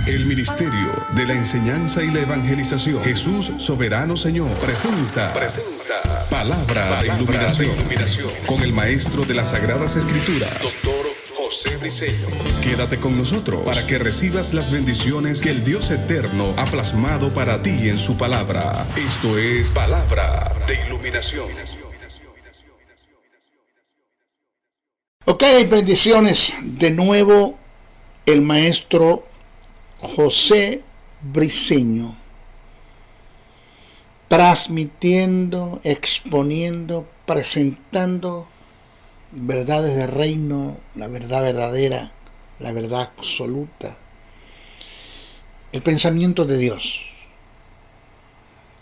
El Ministerio de la Enseñanza y la Evangelización, Jesús Soberano Señor, presenta Palabra de Iluminación con el Maestro de las Sagradas Escrituras, Dr. José Briceño. Quédate con nosotros para que recibas las bendiciones que el Dios Eterno ha plasmado para ti en su palabra. Esto es Palabra de Iluminación. Ok, bendiciones. De nuevo, el Maestro José Briceño, transmitiendo, exponiendo, presentando verdades del reino, la verdad verdadera, la verdad absoluta, el pensamiento de Dios.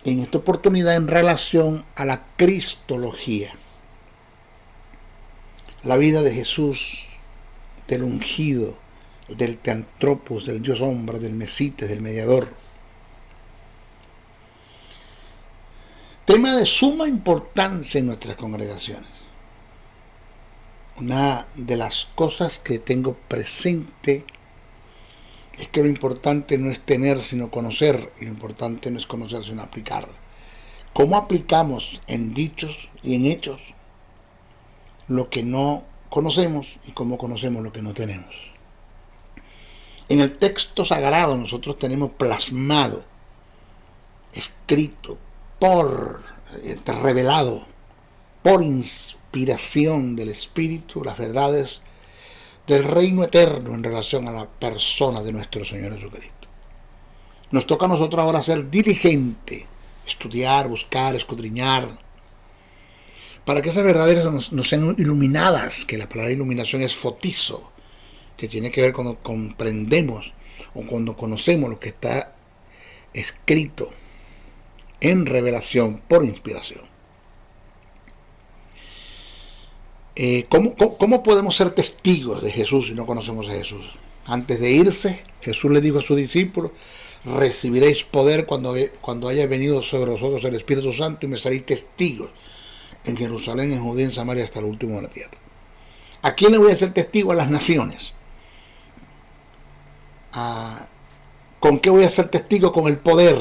En esta oportunidad en relación a la cristología, la vida de Jesús, del ungido, del teantropos, del Dios hombre, del Mesites, del mediador. Tema de suma importancia en nuestras congregaciones. Una de las cosas que tengo presente es que lo importante no es tener sino conocer, y lo importante no es conocer sino aplicar. ¿Cómo aplicamos en dichos y en hechos lo que no conocemos y cómo conocemos lo que no tenemos? En el texto sagrado nosotros tenemos plasmado, escrito, revelado, por inspiración del Espíritu, las verdades del reino eterno en relación a la persona de nuestro Señor Jesucristo. Nos toca a nosotros ahora ser diligente, estudiar, buscar, escudriñar, para que esas verdades nos sean iluminadas, que la palabra iluminación es fotizo, que tiene que ver cuando comprendemos o cuando conocemos lo que está escrito en revelación por inspiración. ¿Cómo podemos ser testigos de Jesús si no conocemos a Jesús? Antes de irse, Jesús le dijo a sus discípulos: recibiréis poder cuando haya venido sobre vosotros el Espíritu Santo y me seréis testigos en Jerusalén, en Judea, en Samaria, hasta el último de la tierra. ¿A quién le voy a ser testigo? A las naciones. ¿Con qué voy a ser testigo? Con el poder.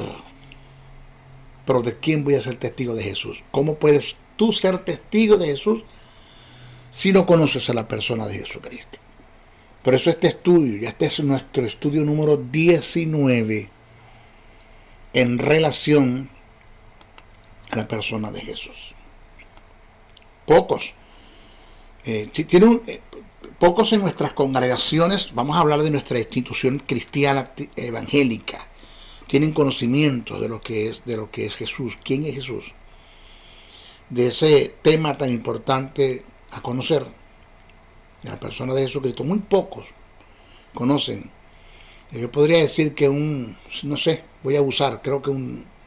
Pero ¿de quién voy a ser testigo? De Jesús. ¿Cómo puedes tú ser testigo de Jesús si no conoces a la persona de Jesucristo? Por eso este estudio, ya este es nuestro estudio número 19 en relación a la persona de Jesús. Pocos en nuestras congregaciones, vamos a hablar de nuestra institución cristiana evangélica, tienen conocimiento de lo que es Jesús, quién es Jesús, de ese tema tan importante a conocer, de la persona de Jesucristo. Muy pocos conocen. Yo podría decir que no sé, voy a abusar, creo que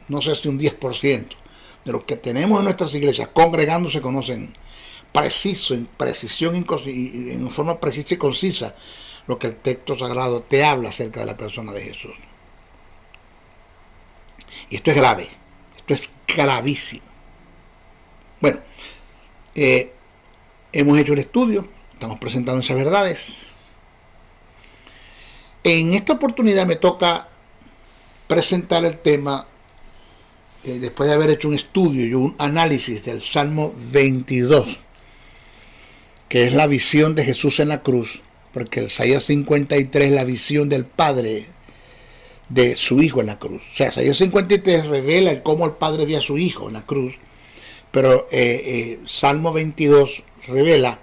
no sé si un 10% de los que tenemos en nuestras iglesias congregándose conocen preciso, en precisión y en forma precisa y concisa lo que el texto sagrado te habla acerca de la persona de Jesús. Y esto es grave, esto es gravísimo. Bueno, hemos hecho el estudio, estamos presentando esas verdades. En esta oportunidad me toca presentar el tema, después de haber hecho un estudio y un análisis del Salmo 22, que es la visión de Jesús en la cruz, porque el Isaías 53 es la visión del Padre de su Hijo en la cruz. O sea, Isaías 53 revela cómo el Padre ve a su Hijo en la cruz, pero Salmo 22 revela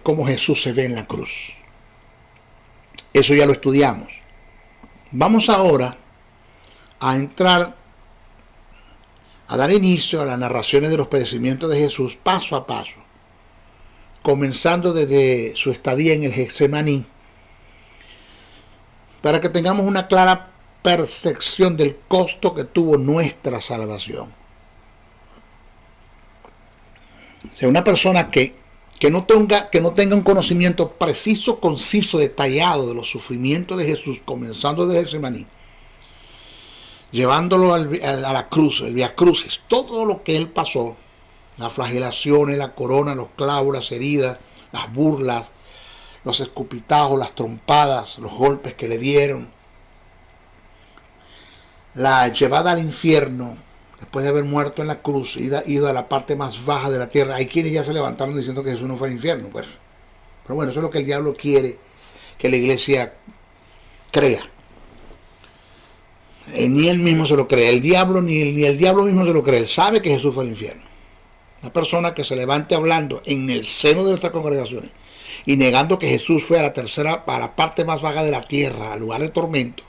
cómo Jesús se ve en la cruz. Eso ya lo estudiamos. Vamos ahora a entrar a dar inicio a las narraciones de los padecimientos de Jesús paso a paso, comenzando desde su estadía en el Getsemaní, para que tengamos una clara percepción del costo que tuvo nuestra salvación. O sea, una persona que no tenga un conocimiento preciso, conciso, detallado de los sufrimientos de Jesús, comenzando desde el Getsemaní, llevándolo a la cruz, el Vía Crucis, todo lo que él pasó, las flagelaciones, la corona, los clavos, las heridas, las burlas, los escupitajos, las trompadas, los golpes que le dieron, la llevada al infierno, después de haber muerto en la cruz, ido a la parte más baja de la tierra. Hay quienes ya se levantaron diciendo que Jesús no fue al infierno, pues. Pero bueno, eso es lo que el diablo quiere que la iglesia crea. Ni él mismo se lo cree, el diablo ni el diablo mismo se lo cree, él sabe que Jesús fue al infierno. Una persona que se levante hablando en el seno de nuestras congregaciones y negando que Jesús fue a la parte más baja de la tierra, al lugar de tormento,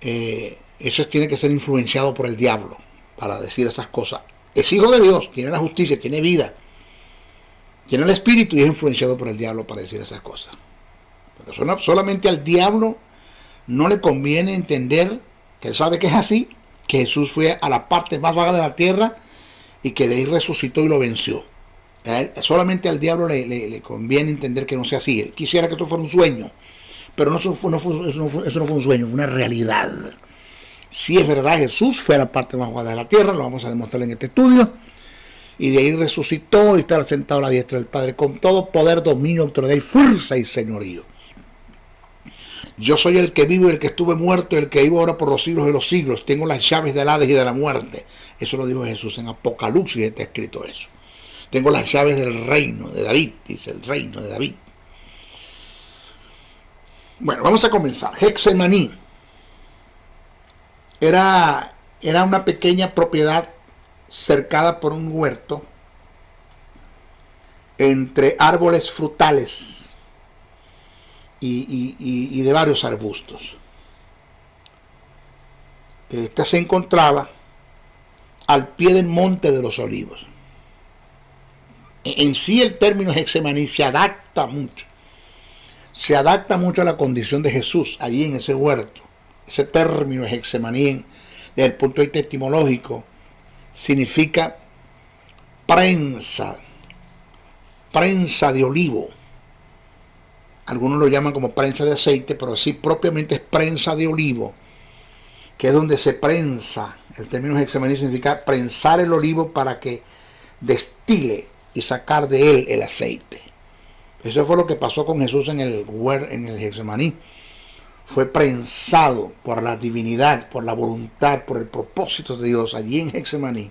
eso tiene que ser influenciado por el diablo para decir esas cosas. Es hijo de Dios, tiene la justicia, tiene vida, tiene el espíritu y es influenciado por el diablo para decir esas cosas. Pero solamente al diablo no le conviene entender, que él sabe que es así, que Jesús fue a la parte más baja de la tierra y que de ahí resucitó y lo venció. Solamente al diablo le conviene entender que no sea así. Él quisiera que esto fuera un sueño, pero eso no fue un sueño, fue una realidad. Si es verdad, Jesús fue a la parte más baja de la tierra, lo vamos a demostrar en este estudio, y de ahí resucitó y está sentado a la diestra del Padre con todo poder, dominio, autoridad y fuerza y señorío. Yo soy el que vivo y el que estuve muerto, el que vivo ahora por los siglos de los siglos. Tengo las llaves del Hades y de la muerte. Eso lo dijo Jesús en Apocalipsis, está escrito eso. Tengo las llaves del reino de David, dice el reino de David. Bueno, vamos a comenzar. Getsemaní era una pequeña propiedad cercada por un huerto entre árboles frutales y de varios arbustos. Esta se encontraba al pie del Monte de los Olivos. En sí el término Getsemaní se adapta mucho a la condición de Jesús allí en ese huerto. Ese término Getsemaní, desde el punto de vista etimológico, significa prensa de olivo. Algunos lo llaman como prensa de aceite, pero sí propiamente es prensa de olivo, que es donde se prensa. El término Getsemaní significa prensar el olivo para que destile y sacar de él el aceite. Eso fue lo que pasó con Jesús en el Getsemaní. Fue prensado por la divinidad, por la voluntad, por el propósito de Dios allí en Getsemaní.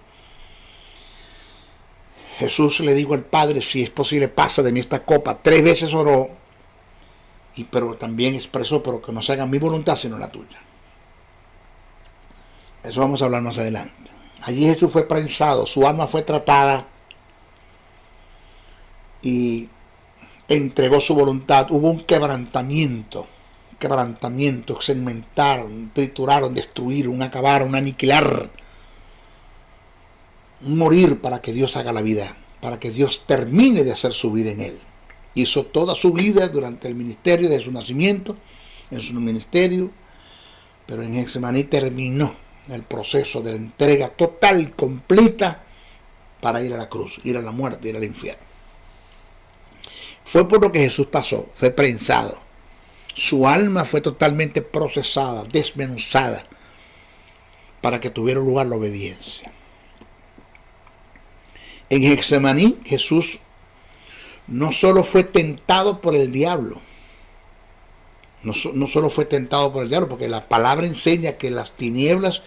Jesús le dijo al Padre, si es posible, pasa de mí esta copa. 3 veces oró, pero también expresó, pero que no se haga mi voluntad sino la tuya. Eso vamos a hablar más adelante. Allí Jesús fue prensado, su alma fue tratada y entregó su voluntad. Hubo un quebrantamiento, segmentaron, trituraron, destruyeron, acabaron, aniquilar, un morir para que Dios haga la vida, para que Dios termine de hacer su vida en él. Hizo toda su vida durante el ministerio de su nacimiento, en su ministerio, pero en Getsemaní terminó el proceso de la entrega total, completa, para ir a la cruz, ir a la muerte, ir al infierno. Fue por lo que Jesús pasó, fue prensado. Su alma fue totalmente procesada, desmenuzada, para que tuviera lugar la obediencia. En Getsemaní, Jesús no solo fue tentado por el diablo, no solo fue tentado por el diablo, porque la palabra enseña que las tinieblas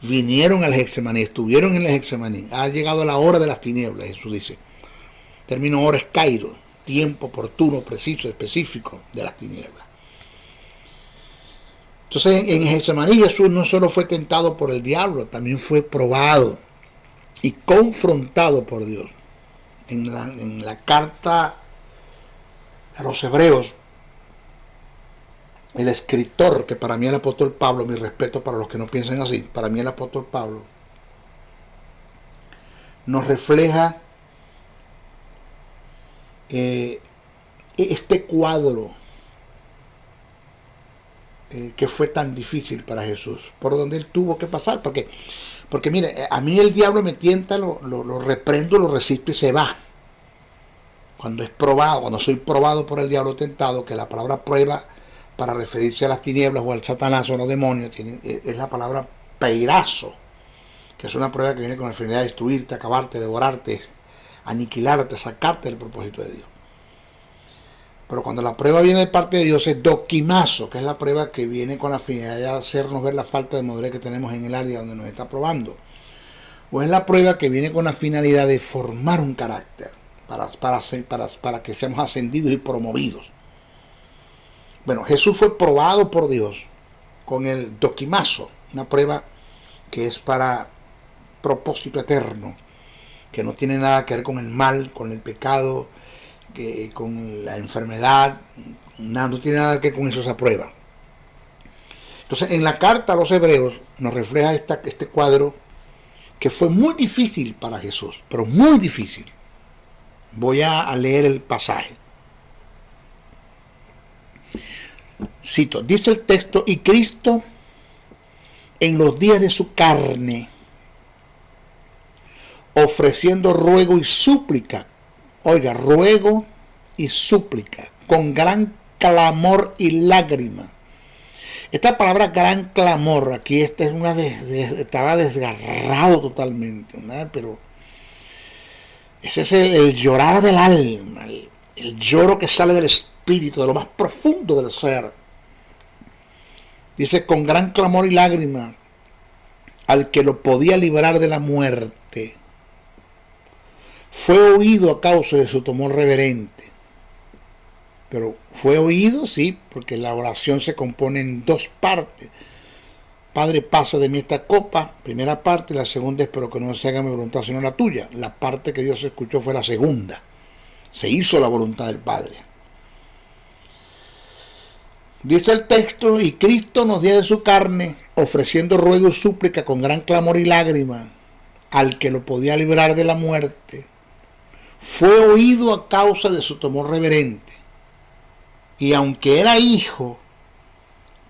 vinieron al Getsemaní, estuvieron en el Getsemaní. Ha llegado la hora de las tinieblas, Jesús dice. El término hora es kairos, tiempo oportuno, preciso, específico de las tinieblas. Entonces en Getsemaní Jesús no solo fue tentado por el diablo, también fue probado y confrontado por Dios. En la carta a los Hebreos, el escritor, que para mí el apóstol Pablo, mi respeto para los que no piensan así, para mí el apóstol Pablo nos refleja este cuadro que fue tan difícil para Jesús, por donde él tuvo que pasar, porque mire, a mí el diablo me tienta, lo reprendo, lo resisto y se va. Cuando es probado, cuando soy probado por el diablo tentado, que la palabra prueba para referirse a las tinieblas o al Satanás o a los demonios es la palabra peirazo, que es una prueba que viene con la finalidad de destruirte, acabarte, devorarte, aniquilarte, sacarte del propósito de Dios. Pero cuando la prueba viene de parte de Dios es doquimazo, que es la prueba que viene con la finalidad de hacernos ver la falta de madurez que tenemos en el área donde nos está probando. O es la prueba que viene con la finalidad de formar un carácter para que seamos ascendidos y promovidos. Bueno, Jesús fue probado por Dios con el doquimazo, una prueba que es para propósito eterno, que no tiene nada que ver con el mal, con el pecado, con la enfermedad, no tiene nada que ver con eso, esa prueba. Entonces, en la carta a los Hebreos nos refleja este cuadro que fue muy difícil para Jesús, pero muy difícil. Voy a leer el pasaje. Cito, dice el texto, y Cristo en los días de su carne, ofreciendo ruego y súplica, oiga, ruego y súplica, con gran clamor y lágrima. Esta palabra gran clamor, aquí estaba desgarrado totalmente, ¿no? Pero ese es el llorar del alma, el lloro que sale del espíritu, de lo más profundo del ser. Dice, con gran clamor y lágrima, al que lo podía librar de la muerte. Fue oído a causa de su temor reverente. Pero fue oído, sí, porque la oración se compone en dos partes. Padre, pasa de mí esta copa, primera parte, y la segunda es, pero que no se haga mi voluntad sino la tuya. La parte que Dios escuchó fue la segunda. Se hizo la voluntad del Padre. Dice el texto, y Cristo nos dio de su carne, ofreciendo ruego y súplica con gran clamor y lágrima, al que lo podía librar de la muerte. Fue oído a causa de su temor reverente. Y aunque era hijo,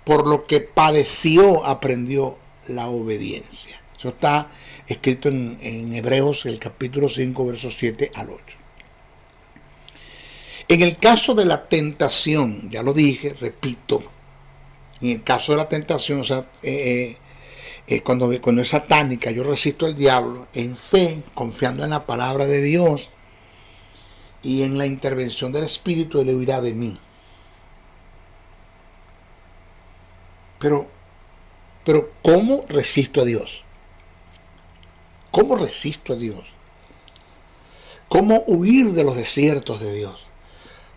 por lo que padeció, aprendió la obediencia. Eso está escrito en Hebreos, el capítulo 5, versos 7 al 8. En el caso de la tentación, ya lo dije, repito, en el caso de la tentación, o sea, cuando es satánica, yo resisto al diablo en fe, confiando en la palabra de Dios y en la intervención del Espíritu, él huirá de mí. Pero, ¿cómo resisto a Dios? ¿Cómo resisto a Dios? ¿Cómo huir de los desiertos de Dios?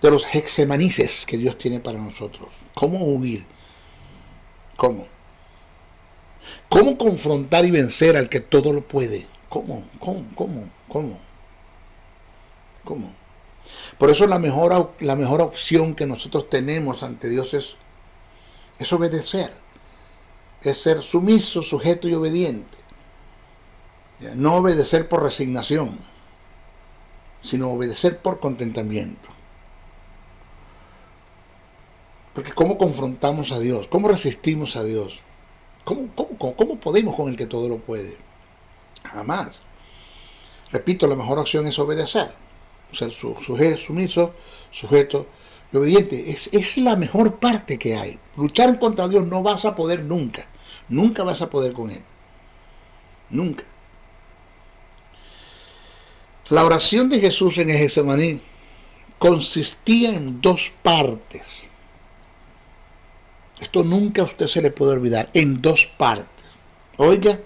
De los hexemanices que Dios tiene para nosotros. ¿Cómo huir? ¿Cómo? ¿Cómo confrontar y vencer al que todo lo puede? ¿Cómo? Por eso la mejor opción que nosotros tenemos ante Dios es obedecer. Es ser sumiso, sujeto y obediente. No obedecer por resignación, sino obedecer por contentamiento. Porque ¿cómo confrontamos a Dios? ¿Cómo resistimos a Dios? ¿Cómo podemos con el que todo lo puede? Jamás. Repito, la mejor opción es obedecer. Ser sumiso, sujeto y obediente. Es la mejor parte que hay. Luchar contra Dios no vas a poder nunca. Nunca vas a poder con Él. Nunca. La oración de Jesús en el Getsemaní consistía en dos partes. Esto nunca a usted se le puede olvidar, en dos partes. Oiga,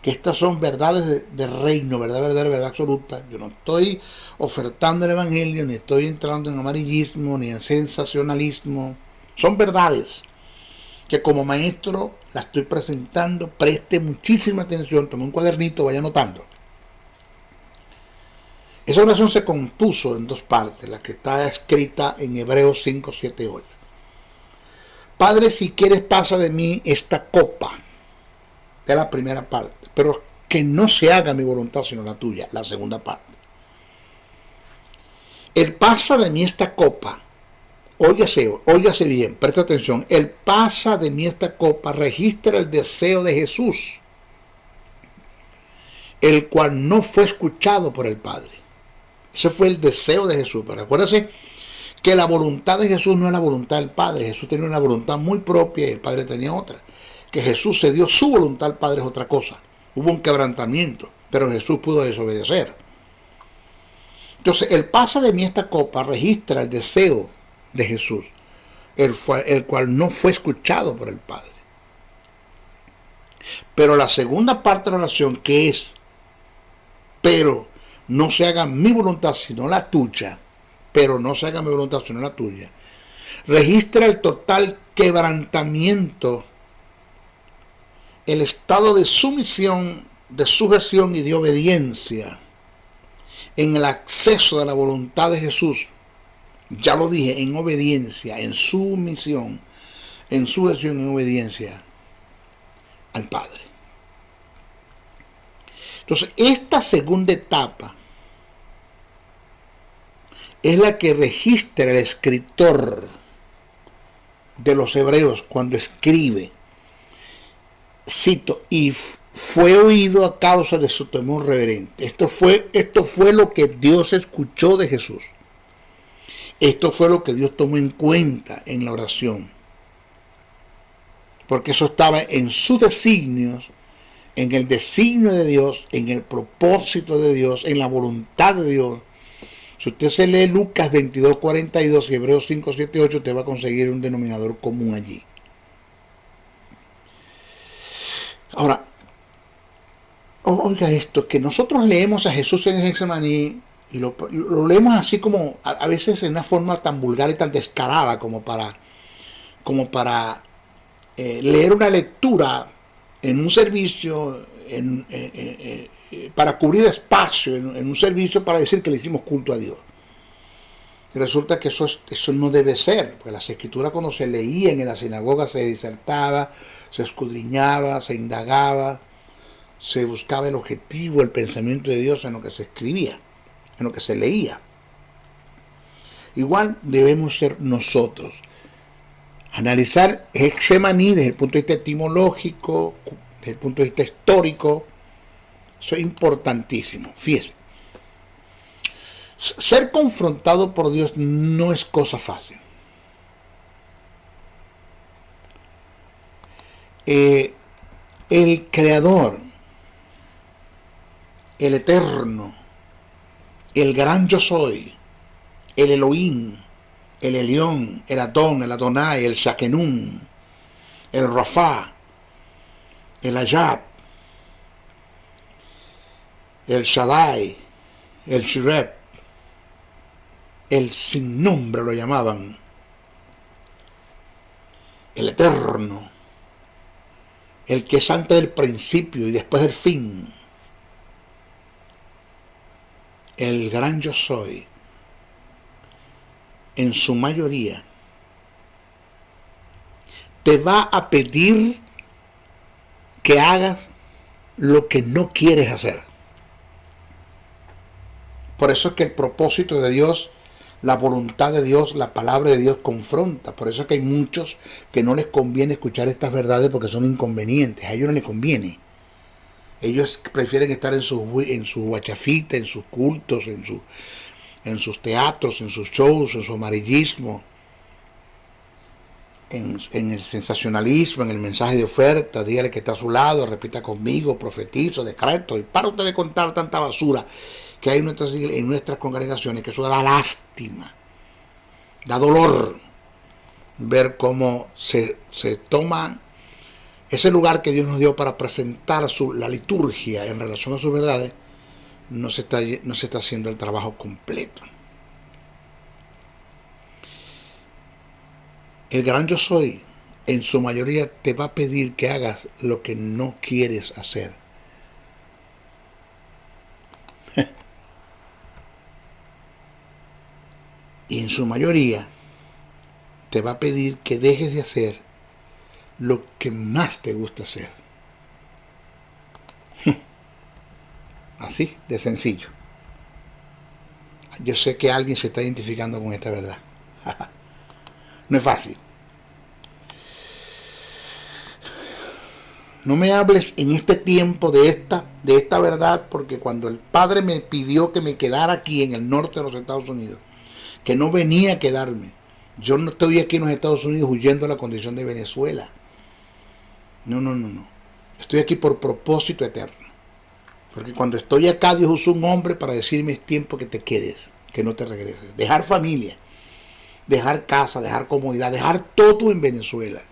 que estas son verdades de reino, verdad absoluta. Yo no estoy ofertando el evangelio, ni estoy entrando en amarillismo, ni en sensacionalismo. Son verdades que como maestro las estoy presentando. Preste muchísima atención, tome un cuadernito, vaya anotando. Esa oración se compuso en dos partes, la que está escrita en Hebreos 5, 7, 8. Padre, si quieres, pasa de mí esta copa. Es la primera parte. Pero que no se haga mi voluntad sino la tuya. La segunda parte. El pasa de mí esta copa. Óigase bien, presta atención. El pasa de mí esta copa registra el deseo de Jesús, el cual no fue escuchado por el Padre. Ese fue el deseo de Jesús. Pero acuérdense que la voluntad de Jesús no es la voluntad del Padre. Jesús tenía una voluntad muy propia y el Padre tenía otra. Que Jesús se dio su voluntad al Padre es otra cosa. Hubo un quebrantamiento, pero Jesús pudo desobedecer. Entonces, el pasa de mí esta copa registra el deseo de Jesús, el cual no fue escuchado por el Padre. Pero la segunda parte de la oración, que es, pero no se haga mi voluntad sino la tuya, pero no se haga mi voluntad sino la tuya, registra el total quebrantamiento, el estado de sumisión, de sujeción y de obediencia en el acceso de la voluntad de Jesús. Ya lo dije, en obediencia, en sumisión, en sujeción, en obediencia al Padre. Entonces, esta segunda etapa es la que registra el escritor de los Hebreos cuando escribe, cito, y fue oído a causa de su temor reverente. Esto fue lo que Dios escuchó de Jesús. Esto fue lo que Dios tomó en cuenta en la oración. Porque eso estaba en sus designios, en el designio de Dios, en el propósito de Dios, en la voluntad de Dios. Si usted se lee Lucas 22:42 y Hebreos 5:7-8, usted va a conseguir un denominador común allí. Ahora, oiga esto, que nosotros leemos a Jesús en Getsemaní y lo leemos así como, a veces en una forma tan vulgar y tan descarada como para leer una lectura en un servicio, para cubrir espacio, en un servicio para decir que le hicimos culto a Dios. Y resulta que eso no debe ser, porque las escrituras cuando se leían en la sinagoga se disertaba, se escudriñaba, se indagaba, se buscaba el objetivo, el pensamiento de Dios en lo que se escribía, en lo que se leía. Igual debemos ser nosotros. Analizar Getsemaní desde el punto de vista etimológico, desde el punto de vista histórico, eso es importantísimo. Fíjese, ser confrontado por Dios no es cosa fácil. El Creador, el Eterno, el Gran Yo Soy, el Elohim, el Elión, el Adón, el Adonai, el Shakenum, el Rafa, el Ayab, el Shaddai, el Shirep, el sin nombre lo llamaban, el Eterno, el que es antes del principio y después del fin, el Gran Yo Soy, en su mayoría, te va a pedir que hagas lo que no quieres hacer. Por eso es que el propósito de Dios, la voluntad de Dios, la palabra de Dios confronta. Por eso es que hay muchos que no les conviene escuchar estas verdades porque son inconvenientes. A ellos no les conviene. Ellos prefieren estar en su guachafita, en sus cultos, en sus teatros, en sus shows, en su amarillismo, en el sensacionalismo, en el mensaje de oferta. Dígale que está a su lado, repita conmigo, profetizo, decreto, y para usted de contar tanta basura que hay en nuestras congregaciones, que eso da lástima, da dolor ver cómo se toma ese lugar que Dios nos dio para presentar la liturgia en relación a sus verdades. No se está haciendo el trabajo completo. El Gran Yo Soy, en su mayoría, te va a pedir que hagas lo que no quieres hacer. Y en su mayoría, te va a pedir que dejes de hacer lo que más te gusta hacer. Así de sencillo. Yo sé que alguien se está identificando con esta verdad. No es fácil. No me hables en este tiempo de esta verdad, porque cuando el Padre me pidió que me quedara aquí en el norte de los Estados Unidos, que no venía a quedarme, yo no estoy aquí en los Estados Unidos huyendo de la condición de Venezuela. No. Estoy aquí por propósito eterno. Porque cuando estoy acá, Dios usó un hombre para decirme: es tiempo que te quedes, que no te regreses. Dejar familia, dejar casa, dejar comodidad, dejar todo en Venezuela.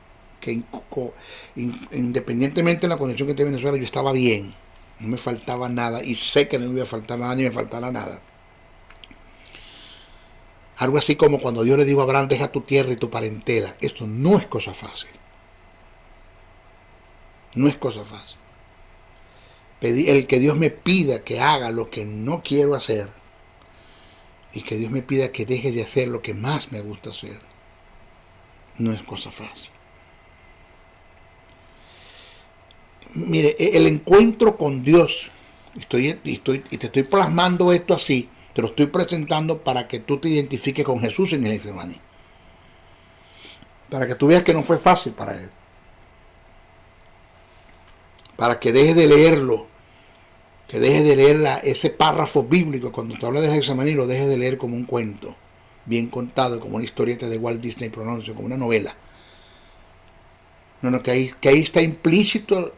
Que independientemente de la condición que tenía en Venezuela, yo estaba bien, no me faltaba nada y sé que no me iba a faltar nada ni me faltará nada. Algo así como cuando Dios le dijo a Abraham, deja tu tierra y tu parentela. Eso no es cosa fácil. No es cosa fácil. El que Dios me pida que haga lo que no quiero hacer y que Dios me pida que deje de hacer lo que más me gusta hacer, no es cosa fácil. Mire, el encuentro con Dios, te estoy plasmando esto así, te lo estoy presentando para que tú te identifiques con Jesús en el Getsemaní. Para que tú veas que no fue fácil para él. Para que dejes de leerlo, que dejes de leer ese párrafo bíblico, cuando te habla de Getsemaní, lo dejes de leer como un cuento, bien contado, como una historieta de Walt Disney Prononcio, como una novela. No, que ahí está implícito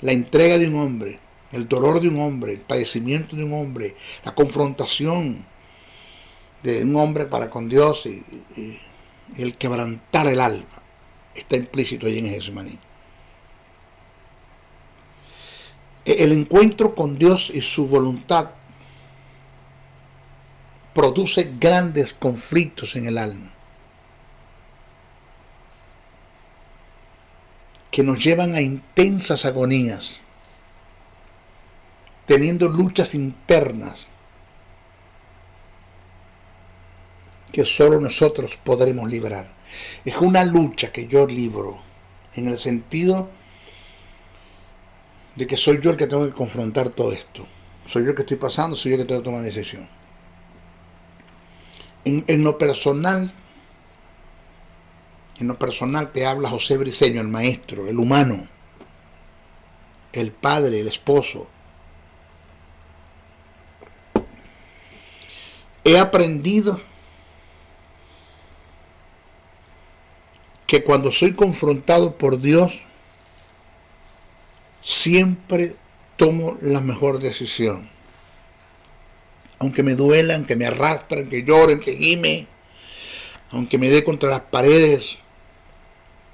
la entrega de un hombre, el dolor de un hombre, el padecimiento de un hombre, la confrontación de un hombre para con Dios y el quebrantar el alma, está implícito ahí en Getsemaní. El encuentro con Dios y su voluntad produce grandes conflictos en el alma, que nos llevan a intensas agonías, teniendo luchas internas que solo nosotros podremos librar. Es una lucha que yo libro, en el sentido de que soy yo el que tengo que confrontar todo esto. Soy yo el que estoy pasando, soy yo el que tengo que tomar decisión. En lo personal te habla José Briceño, el maestro, el humano, el padre, el esposo. He aprendido que cuando soy confrontado por Dios, siempre tomo la mejor decisión. Aunque me duela, aunque me arrastren, que lloren, que gime, aunque me dé contra las paredes,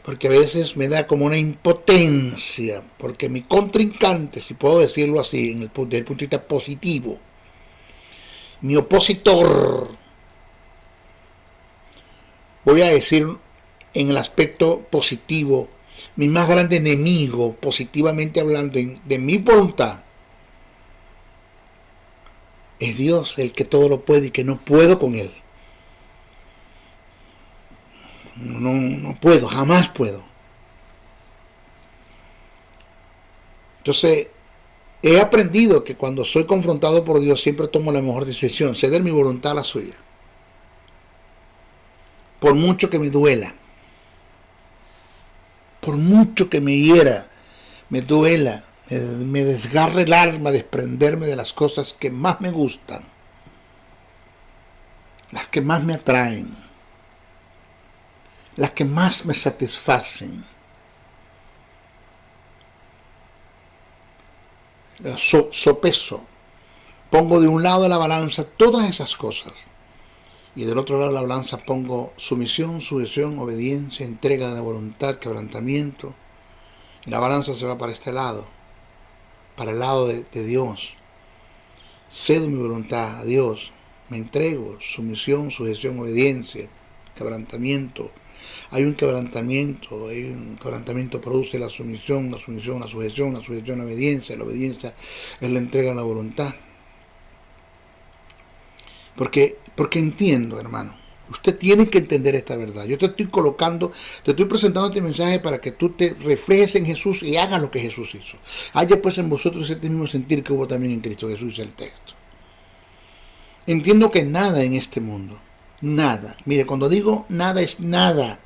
porque a veces me da como una impotencia, porque mi contrincante, si puedo decirlo así, desde el punto de vista positivo, mi opositor, voy a decir en el aspecto positivo, mi más grande enemigo, positivamente hablando, de mi voluntad, es Dios, el que todo lo puede y que no puedo con él. No puedo, jamás puedo. Entonces, he aprendido que cuando soy confrontado por Dios siempre tomo la mejor decisión, ceder mi voluntad a la suya. Por mucho que me duela, por mucho que me hiera, me duela, me desgarre el alma desprenderme de las cosas que más me gustan, las que más me atraen, las que más me satisfacen. Sopeso, pongo de un lado de la balanza todas esas cosas y del otro lado de la balanza pongo sumisión, sujeción, obediencia, entrega de la voluntad, quebrantamiento, y la balanza se va para este lado, para el lado de Dios. Cedo mi voluntad a Dios, me entrego, sumisión, sujeción, obediencia, quebrantamiento. Hay un quebrantamiento produce la sumisión, la sujeción, la obediencia. La obediencia es la entrega a la voluntad. Porque entiendo, hermano, usted tiene que entender esta verdad. Yo te estoy presentando este mensaje para que tú te reflejes en Jesús y hagas lo que Jesús hizo. Haya pues en vosotros este mismo sentir que hubo también en Cristo Jesús, dice el texto. Entiendo que nada en este mundo, nada, mire, cuando digo nada es nada,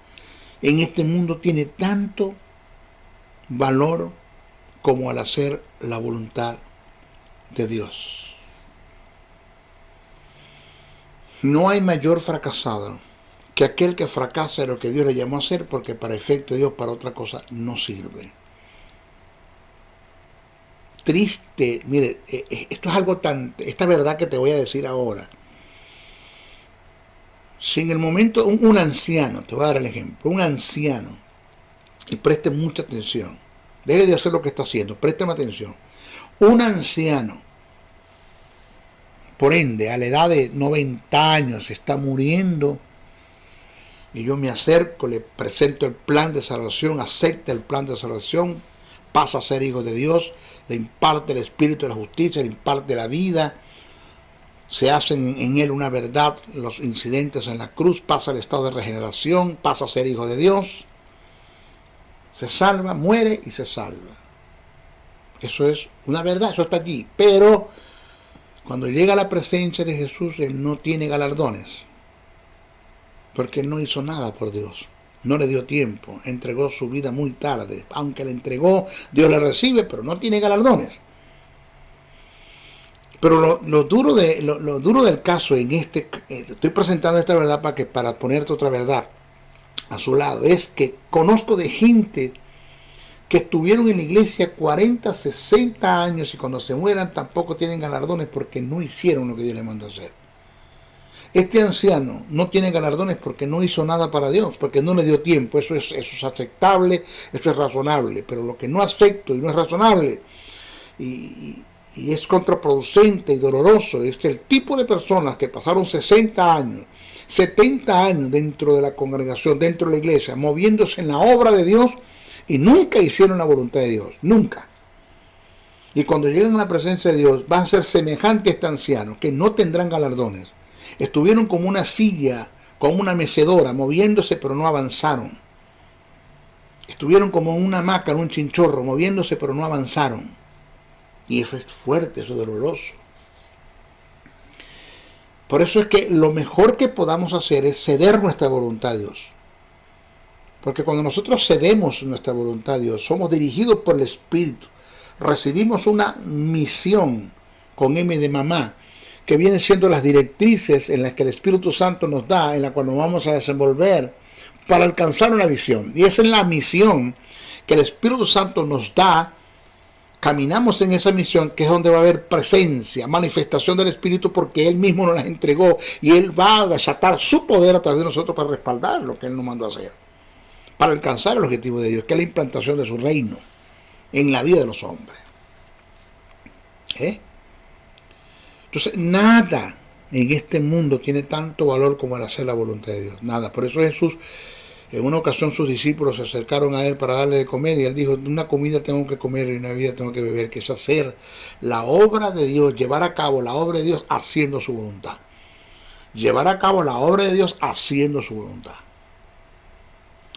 en este mundo tiene tanto valor como al hacer la voluntad de Dios. No hay mayor fracasado que aquel que fracasa en lo que Dios le llamó a hacer, porque para efecto de Dios para otra cosa no sirve. Triste, mire, esto es algo esta verdad que te voy a decir ahora, Si en el momento un anciano, te voy a dar el ejemplo, un anciano, y preste mucha atención, deje de hacer lo que está haciendo, présteme atención, un anciano, por ende, a la edad de 90 años, está muriendo, y yo me acerco, le presento el plan de salvación, acepta el plan de salvación, pasa a ser hijo de Dios, le imparte el espíritu de la justicia, le imparte la vida, se hacen en él una verdad los incidentes en la cruz, pasa al estado de regeneración, pasa a ser hijo de Dios, se salva, muere y se salva. Eso es una verdad, eso está allí. Pero cuando llega a la presencia de Jesús, él no tiene galardones, porque él no hizo nada por Dios. No le dio tiempo, entregó su vida muy tarde. Aunque le entregó, Dios le recibe, pero no tiene galardones. Pero lo duro del caso en estoy presentando esta verdad para ponerte otra verdad a su lado, es que conozco de gente que estuvieron en la iglesia 40, 60 años y cuando se mueran tampoco tienen galardones porque no hicieron lo que Dios les mandó a hacer. Este anciano no tiene galardones porque no hizo nada para Dios, porque no le dio tiempo. Eso es aceptable, eso es razonable. Pero lo que no acepto y no es razonable y es contraproducente y doloroso es que el tipo de personas que pasaron 60 años, 70 años dentro de la congregación, dentro de la iglesia, moviéndose en la obra de Dios y nunca hicieron la voluntad de Dios, nunca. Y cuando llegan a la presencia de Dios van a ser semejantes a este anciano, que no tendrán galardones. Estuvieron como una silla, como una mecedora, moviéndose pero no avanzaron. Estuvieron como una hamaca en un chinchorro, moviéndose pero no avanzaron. Y eso es fuerte, eso es doloroso. Por eso es que lo mejor que podamos hacer es ceder nuestra voluntad a Dios. Porque cuando nosotros cedemos nuestra voluntad a Dios, somos dirigidos por el Espíritu. Recibimos una misión con M de mamá, que vienen siendo las directrices en las que el Espíritu Santo nos da, en la cual nos vamos a desenvolver para alcanzar una visión. Y esa es la misión que el Espíritu Santo nos da. Caminamos en esa misión, que es donde va a haber presencia, manifestación del Espíritu, porque Él mismo nos las entregó y Él va a desatar su poder a través de nosotros para respaldar lo que Él nos mandó a hacer, para alcanzar el objetivo de Dios, que es la implantación de su reino en la vida de los hombres. Entonces, nada en este mundo tiene tanto valor como el hacer la voluntad de Dios. Nada. Por eso Jesús, en una ocasión sus discípulos se acercaron a Él para darle de comer y Él dijo, una comida tengo que comer y una bebida tengo que beber, que es hacer la obra de Dios, llevar a cabo la obra de Dios haciendo su voluntad. Llevar a cabo la obra de Dios haciendo su voluntad.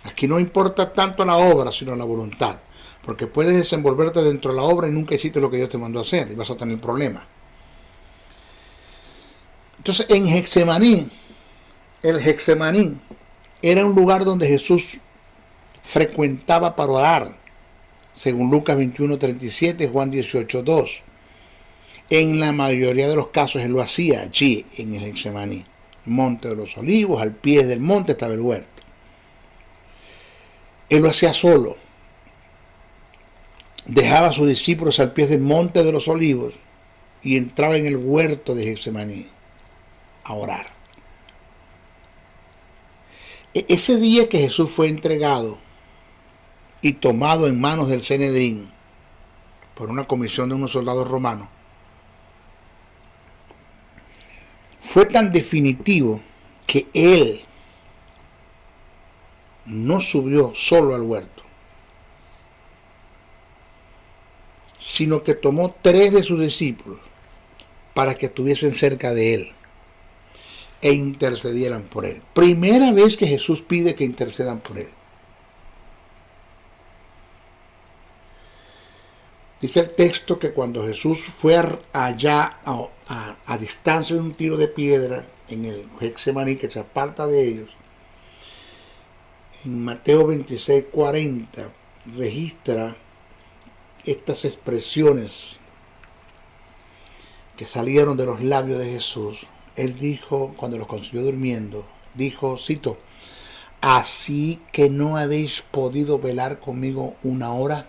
Aquí no importa tanto la obra, sino la voluntad. Porque puedes desenvolverte dentro de la obra y nunca hiciste lo que Dios te mandó a hacer y vas a tener problemas. Entonces, en Getsemaní, el Getsemaní era un lugar donde Jesús frecuentaba para orar, según Lucas 21:37, Juan 18:2. En la mayoría de los casos Él lo hacía allí, en el Getsemaní, Monte de los Olivos, al pie del monte estaba el huerto. Él lo hacía solo. Dejaba a sus discípulos al pie del Monte de los Olivos y entraba en el huerto de Getsemaní a orar. Ese día que Jesús fue entregado y tomado en manos del Sanedrín por una comisión de unos soldados romanos, fue tan definitivo que Él no subió solo al huerto, sino que tomó 3 de sus discípulos para que estuviesen cerca de Él e intercedieran por Él. Primera vez que Jesús pide que intercedan por Él. Dice el texto que cuando Jesús fue allá a distancia de un tiro de piedra en el Getsemaní, que se aparta de ellos, en Mateo 26:40 registra estas expresiones que salieron de los labios de Jesús. Él dijo, cuando los consiguió durmiendo, dijo, cito, ¿así que no habéis podido velar conmigo una hora?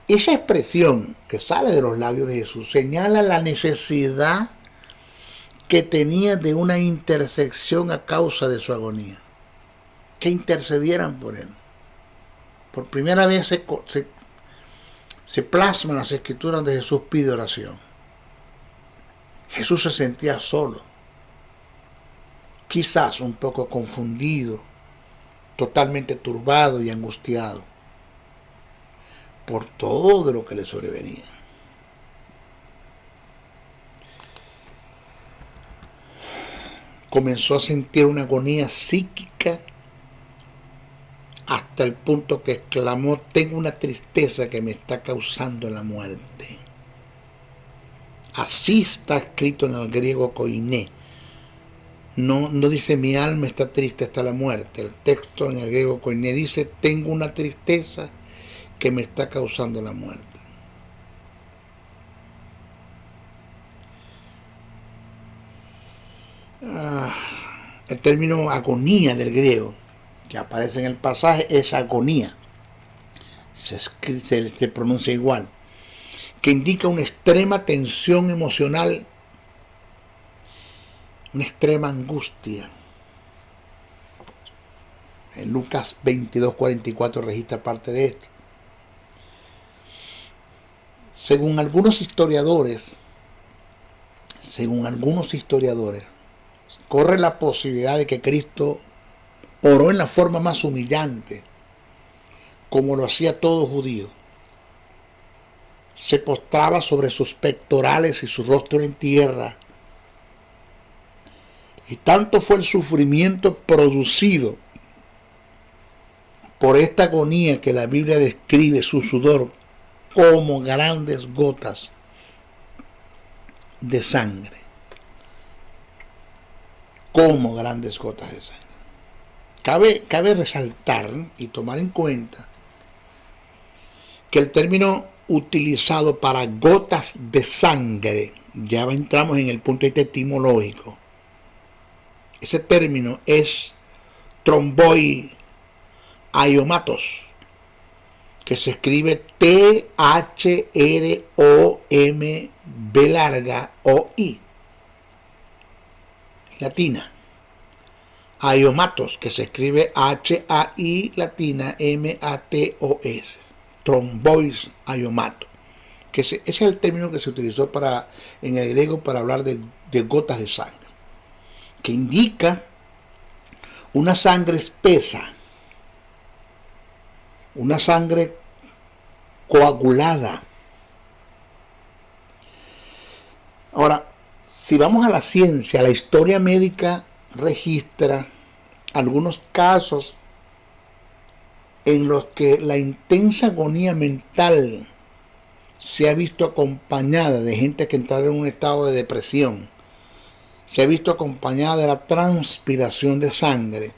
Esa expresión que sale de los labios de Jesús señala la necesidad que tenía de una intersección a causa de su agonía, que intercedieran por él. Por primera vez se plasman las escrituras donde Jesús pide oración. Jesús se sentía solo, quizás un poco confundido, totalmente turbado y angustiado por todo lo que le sobrevenía. Comenzó a sentir una agonía psíquica hasta el punto que exclamó: tengo una tristeza que me está causando la muerte. Así está escrito en el griego koiné. No dice mi alma está triste hasta la muerte. El texto en el griego koiné dice: tengo una tristeza que me está causando la muerte. El término agonía del griego que aparece en el pasaje es agonía. Se pronuncia igual, que indica una extrema tensión emocional, una extrema angustia. En Lucas 22:44 registra parte de esto. Según algunos historiadores, corre la posibilidad de que Cristo oró en la forma más humillante, como lo hacía todo judío. Se postraba sobre sus pectorales y su rostro en tierra. Y tanto fue el sufrimiento producido por esta agonía que la Biblia describe su sudor como grandes gotas de sangre. Como grandes gotas de sangre. Cabe resaltar y tomar en cuenta que el término utilizado para gotas de sangre, ya entramos en el punto etimológico, ese término es tromboi aiomatos, que se escribe THROMB latina. Aiomatos, que se escribe HAI latina MATOS. Trombois aiomato, que ese es el término que se utilizó en el griego para hablar de gotas de sangre, que indica una sangre espesa, una sangre coagulada. Ahora, si vamos a la ciencia, la historia médica registra algunos casos en los que la intensa agonía mental se ha visto acompañada de gente que entraron en un estado de depresión, se ha visto acompañada de la transpiración de sangre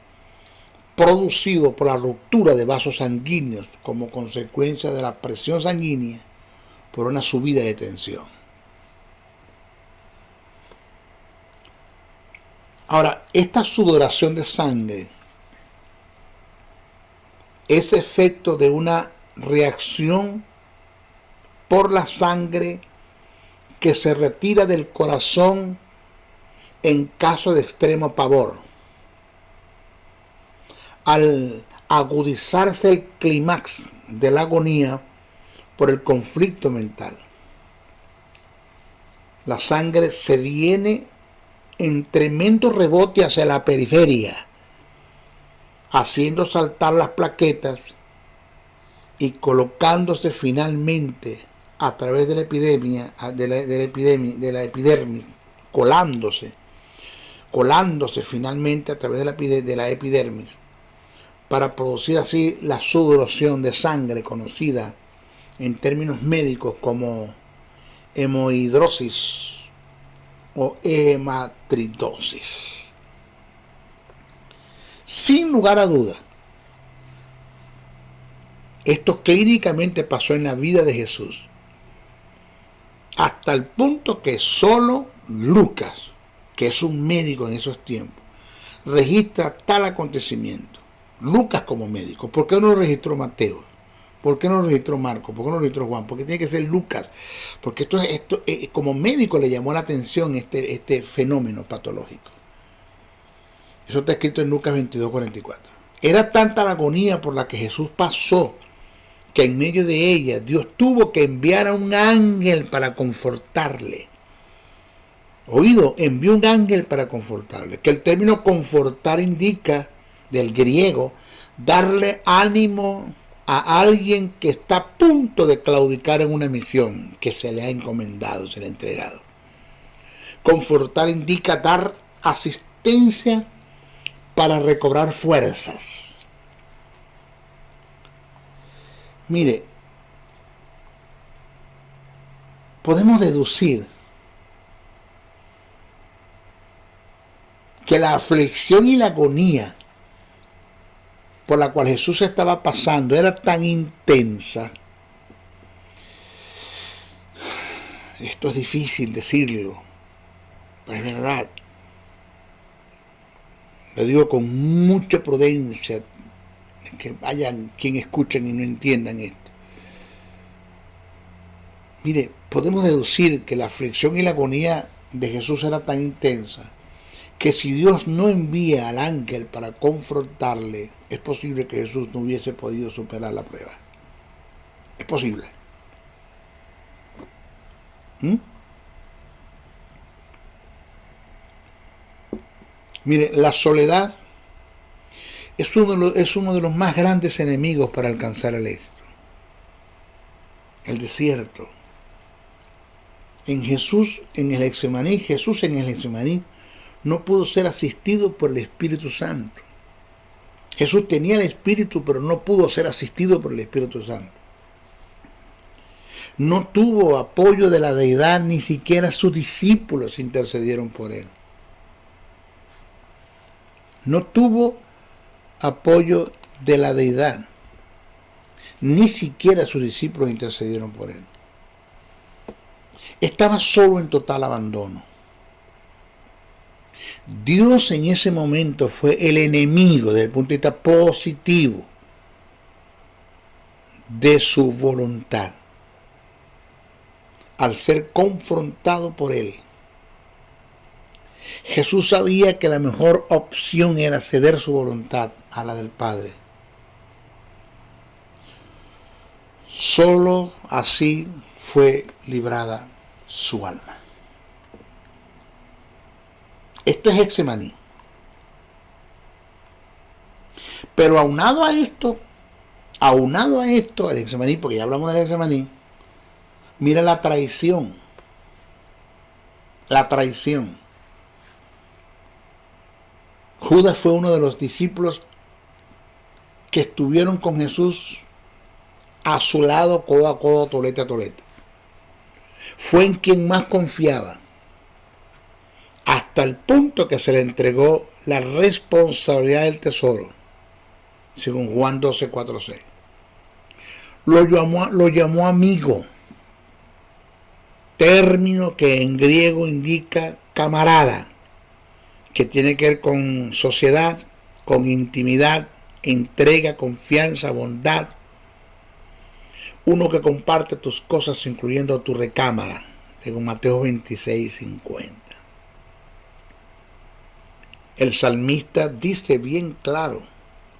producido por la ruptura de vasos sanguíneos como consecuencia de la presión sanguínea por una subida de tensión. Ahora, esta sudoración de sangre es efecto de una reacción por la sangre que se retira del corazón en caso de extremo pavor. Al agudizarse el clímax de la agonía por el conflicto mental, la sangre se viene en tremendo rebote hacia la periferia, haciendo saltar las plaquetas y colocándose finalmente a través de la epidermis, colándose finalmente a través de la epidermis, para producir así la sudoración de sangre conocida en términos médicos como hemorroidosis o hematritosis. Sin lugar a duda, esto clínicamente pasó en la vida de Jesús, hasta el punto que solo Lucas, que es un médico en esos tiempos, registra tal acontecimiento. Lucas como médico. ¿Por qué no lo registró Mateo? ¿Por qué no lo registró Marcos? ¿Por qué no lo registró Juan? Porque tiene que ser Lucas. Porque esto como médico le llamó la atención este fenómeno patológico. Eso está escrito en Lucas 22:44. Era tanta la agonía por la que Jesús pasó, que en medio de ella Dios tuvo que enviar a un ángel para confortarle. Oído, envió un ángel para confortarle. Que el término confortar indica, del griego, darle ánimo a alguien que está a punto de claudicar en una misión que se le ha encomendado, se le ha entregado. Confortar indica dar asistencia para recobrar fuerzas. Mire, podemos deducir que la aflicción y la agonía por la cual Jesús estaba pasando era tan intensa. Esto es difícil decirlo, pero es verdad. Lo digo con mucha prudencia, que vayan quien escuchen y no entiendan esto. Mire, podemos deducir que la aflicción y la agonía de Jesús era tan intensa que si Dios no envía al ángel para confrontarle, es posible que Jesús no hubiese podido superar la prueba. Es posible. Mire, la soledad es uno de los más grandes enemigos para alcanzar el éxito. El desierto. Jesús en el Getsemaní no pudo ser asistido por el Espíritu Santo. Jesús tenía el Espíritu, pero no pudo ser asistido por el Espíritu Santo. No tuvo apoyo de la deidad, ni siquiera sus discípulos intercedieron por él. No tuvo apoyo de la deidad, ni siquiera sus discípulos intercedieron por él. Estaba solo en total abandono. Dios en ese momento fue el enemigo desde el punto de vista positivo de su voluntad al ser confrontado por él. Jesús sabía que la mejor opción era ceder su voluntad a la del Padre. Solo así fue librada su alma. Esto es Getsemaní. Pero aunado a esto, el Getsemaní, porque ya hablamos del Getsemaní, mira la traición. La traición. Judas fue uno de los discípulos que estuvieron con Jesús a su lado, codo a codo, tolete a tolete. Fue en quien más confiaba, hasta el punto que se le entregó la responsabilidad del tesoro, según Juan 12:4-6. Lo llamó amigo, término que en griego indica camarada, que tiene que ver con sociedad, con intimidad, entrega, confianza, bondad. Uno que comparte tus cosas, incluyendo tu recámara, según Mateo 26:50. El salmista dice bien claro,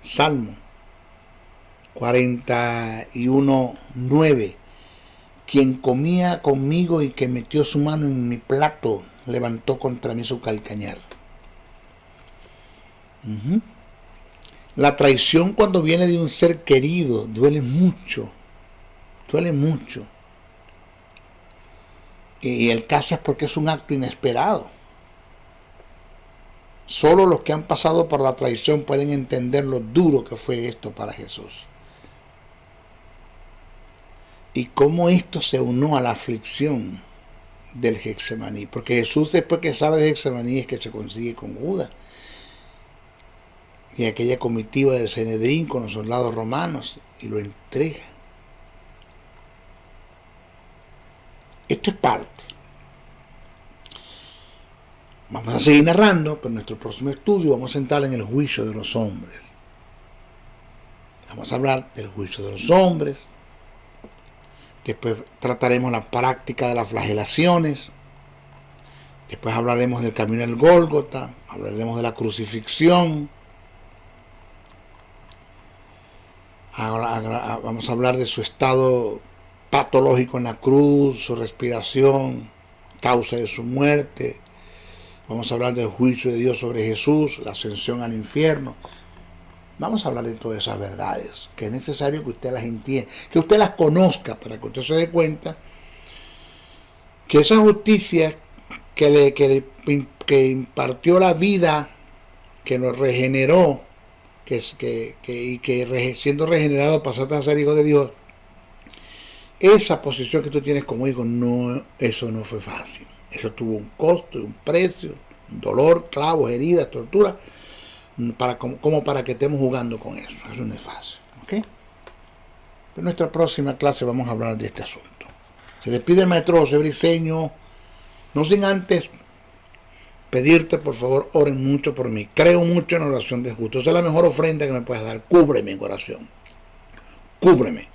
Salmo 41:9, quien comía conmigo y que metió su mano en mi plato, levantó contra mí su calcañar. La traición, cuando viene de un ser querido, duele mucho. Duele mucho. Y el caso es porque es un acto inesperado. Solo los que han pasado por la traición pueden entender lo duro que fue esto para Jesús. Y cómo esto se unió a la aflicción del Getsemaní. Porque Jesús, después que sale de Getsemaní, es que se consigue con Judas y aquella comitiva del Sanedrín con los soldados romanos, y lo entrega. Esto es parte. Vamos a seguir narrando, pero en nuestro próximo estudio vamos a entrar en el juicio de los hombres. Vamos a hablar del juicio de los hombres. Después trataremos la práctica de las flagelaciones. Después hablaremos del camino del Gólgota. Hablaremos de la crucifixión. Vamos a hablar de su estado patológico en la cruz, su respiración, causa de su muerte. Vamos a hablar del juicio de Dios sobre Jesús, la ascensión al infierno. Vamos a hablar de todas esas verdades, que es necesario que usted las entienda, que usted las conozca, para que usted se dé cuenta que esa justicia que impartió la vida, que nos regeneró, siendo regenerado pasaste a ser hijo de Dios, esa posición que tú tienes como hijo, no, eso no fue fácil. Eso tuvo un costo y un precio, un dolor, clavos, heridas, tortura, como para que estemos jugando con eso. Eso no es fácil. ¿Okay? En nuestra próxima clase vamos a hablar de este asunto. Se despide el maestro José Briceño, no sin antes pedirte, por favor, oren mucho por mí. Creo mucho en la oración del justo. Esa es la mejor ofrenda que me puedes dar. Cúbreme en oración. Cúbreme.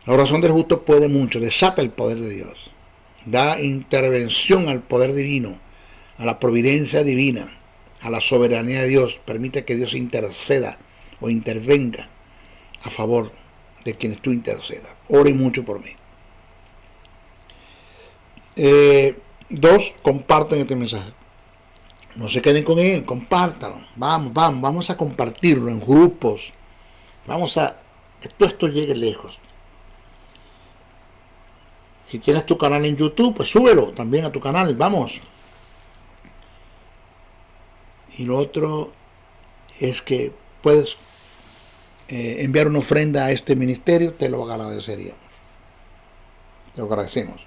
La oración del justo puede mucho. Desata el poder de Dios. Da intervención al poder divino, a la providencia divina, a la soberanía de Dios. Permite que Dios interceda o intervenga a favor de quienes tú intercedas. Oren mucho por mí. 2, compartan este mensaje. No se queden con él, compártanlo. Vamos a compartirlo en grupos. Vamos a que todo esto llegue lejos. Si tienes tu canal en YouTube, pues súbelo también a tu canal, vamos. Y lo otro es que puedes enviar una ofrenda a este ministerio, te lo agradeceríamos. Te lo agradecemos.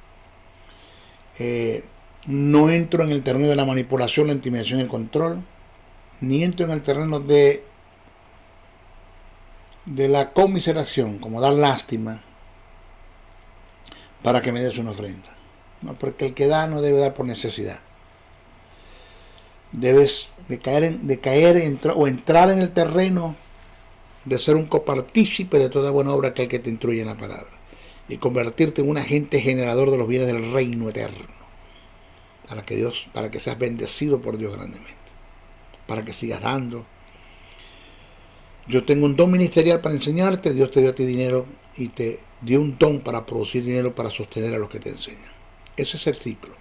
No entro en el terreno de la manipulación, la intimidación y el control, ni entro en el terreno de la conmiseración, como dar lástima para que me des una ofrenda. No, porque el que da no debe dar por necesidad. Debes entrar en el terreno de ser un copartícipe de toda buena obra que el que te instruye en la palabra, y convertirte en un agente generador de los bienes del reino eterno, para que seas bendecido por Dios grandemente, para que sigas dando. Yo tengo un don ministerial para enseñarte. Dios te dio a ti dinero y te dio un don para producir dinero para sostener a los que te enseñan. Ese es el ciclo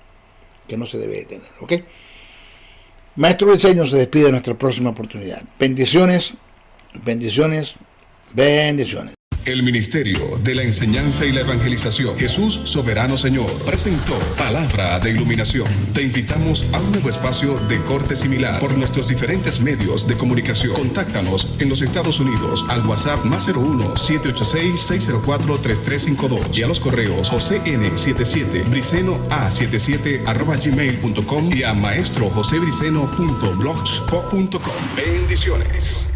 que no se debe detener. ¿Ok? Maestro Briceño se despide de nuestra próxima oportunidad. Bendiciones, bendiciones, bendiciones. El Ministerio de la Enseñanza y la Evangelización, Jesús Soberano Señor, presentó Palabra de Iluminación. Te invitamos a un nuevo espacio de corte similar por nuestros diferentes medios de comunicación. Contáctanos en los Estados Unidos al WhatsApp +01 786 604 3352 y a los correos jocn77briceno@gmail.com y a maestrojosebriceno.blogspot.com. Bendiciones.